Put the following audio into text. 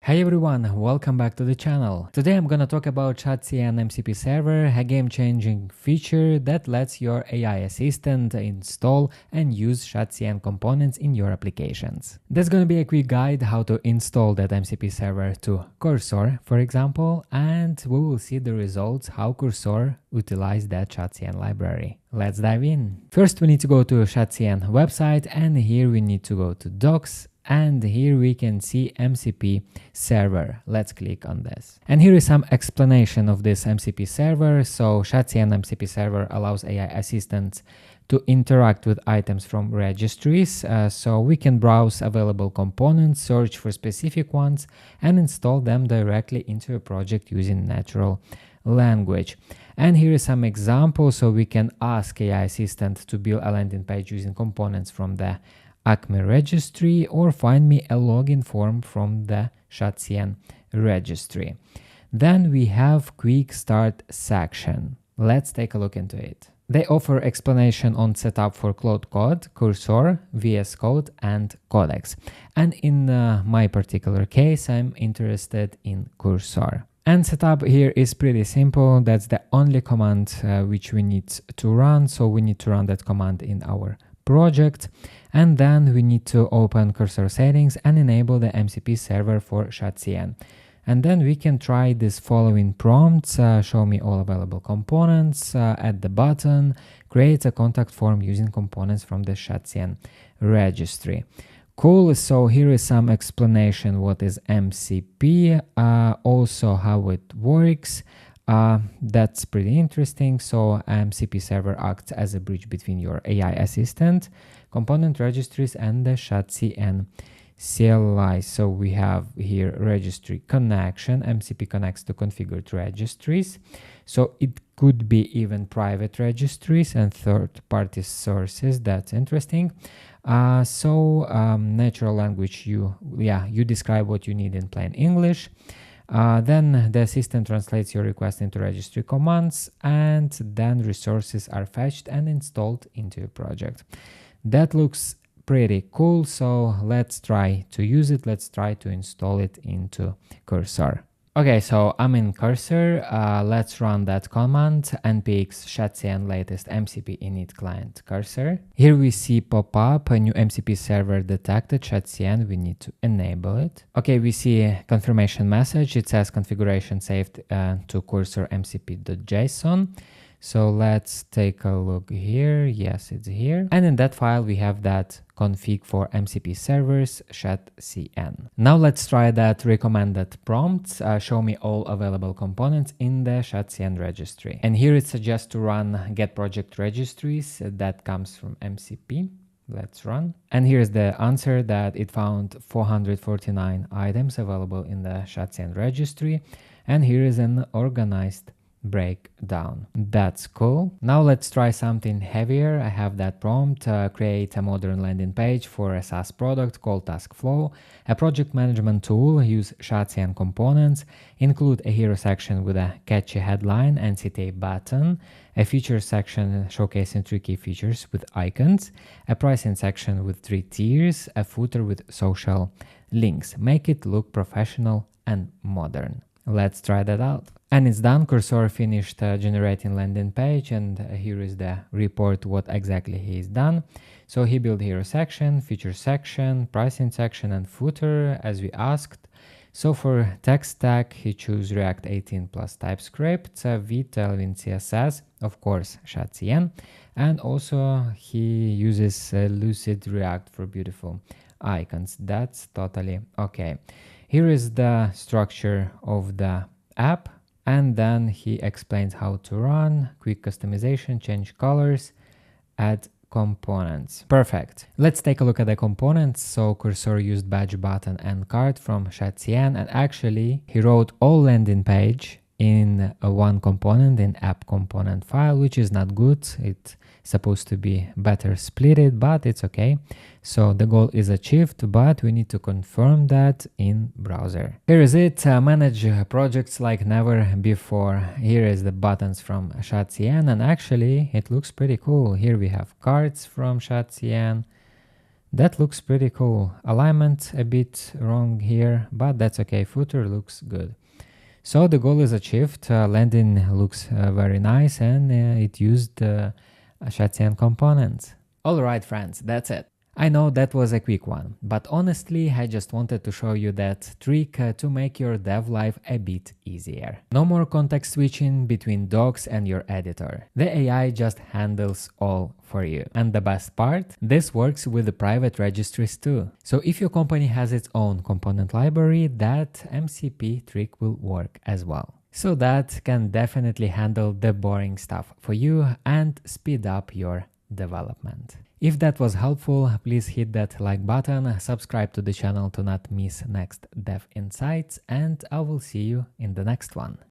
Hey everyone, welcome back to the channel. Today I'm gonna talk about shadcn MCP server, a game-changing feature that lets your AI assistant install and use shadcn components in your applications. There's gonna be a quick guide how to install that MCP server to Cursor, for example, and we will see the results how Cursor utilized that shadcn library. Let's dive in. First we need to go to shadcn website, and here we need to go to docs. And here we can see MCP server. Let's click on this. And here is some explanation of this MCP server. So shadcn MCP server allows AI assistants to interact with items from registries. So we can browse available components, search for specific ones, and install them directly into a project using natural language. And here is some examples. So we can ask AI assistant to build a landing page using components from the Acme registry, or find me a login form from the shadcn registry. Then we have quick start section. Let's take a look into it. They offer explanation on setup for Cloud Code, Cursor, VS Code, and Codex. And in my particular case, I'm interested in Cursor. And setup here is pretty simple. That's the only command which we need to run. So we need to run that command in our project, and then we need to open Cursor settings and enable the MCP server for shadcn. And then we can try this following prompts: show me all available components, add the button, create a contact form using components from the shadcn registry. Cool. So here is some explanation what is MCP, also how it works. That's pretty interesting. So MCP server acts as a bridge between your AI assistant, component registries, and the shadcn CLI. So we have here registry connection. MCP connects to configured registries. So it could be even private registries and third-party sources. That's interesting. Natural language, you describe what you need in plain English. Then the assistant translates your request into registry commands, and then resources are fetched and installed into your project. That looks pretty cool. So let's try to use it. Let's try to install it into Cursor. Okay, so I'm in Cursor. Let's run that command: npx shadcn latest MCP init client Cursor. Here we see pop up a new MCP server detected shadcn. We need to enable it. Okay, we see a confirmation message. It says configuration saved to cursor mcp.json. So let's take a look here. Yes, it's here. And in that file, we have that config for MCP servers shadcn. Now let's try that recommended prompt: show me all available components in the shadcn registry. And here it suggests to run get project registries. That comes from MCP. Let's run. And here's the answer that it found 449 items available in the shadcn registry. And here is an organized breakdown. That's cool. Now let's try something heavier. I have that prompt: create a modern landing page for a SaaS product called TaskFlow, a project management tool, use shadcn components, include a hero section with a catchy headline and CTA button, a feature section showcasing tricky features with icons, a pricing section with 3 tiers, a footer with social links. Make it look professional and modern. Let's try that out. And it's done. Cursor finished generating landing page, and here is the report what exactly he's done. So he built hero section, feature section, pricing section, and footer as we asked. So for tech stack, he chose React 18 plus TypeScript, V12 CSS, of course shadcn, and also he uses Lucid React for beautiful icons. That's totally okay. Here is the structure of the app. And then he explains how to run, quick customization, change colors, add components. Perfect. Let's take a look at the components. So Cursor used badge, button, and card from shadcn, and actually he wrote all landing page in one component in app component file, which is not good. It's supposed to be better splitted, but it's okay. So the goal is achieved, but we need to confirm that in browser. Here is it. Manage projects like never before. Here is the buttons from shadcn, and actually it looks pretty cool. Here we have cards from shadcn, That looks pretty cool. Alignment a bit wrong here, but that's okay. Footer looks good. So the goal is achieved. Landing looks very nice, and it used shadcn components. Alright friends, that's it. I know that was a quick one, but honestly I just wanted to show you that trick to make your dev life a bit easier. No more context switching between docs and your editor. The AI just handles all for you. And the best part, this works with the private registries too. So if your company has its own component library, that MCP trick will work as well. So that can definitely handle the boring stuff for you and speed up your development. If that was helpful, please hit that like button, subscribe to the channel to not miss next dev insights, and I will see you in the next one.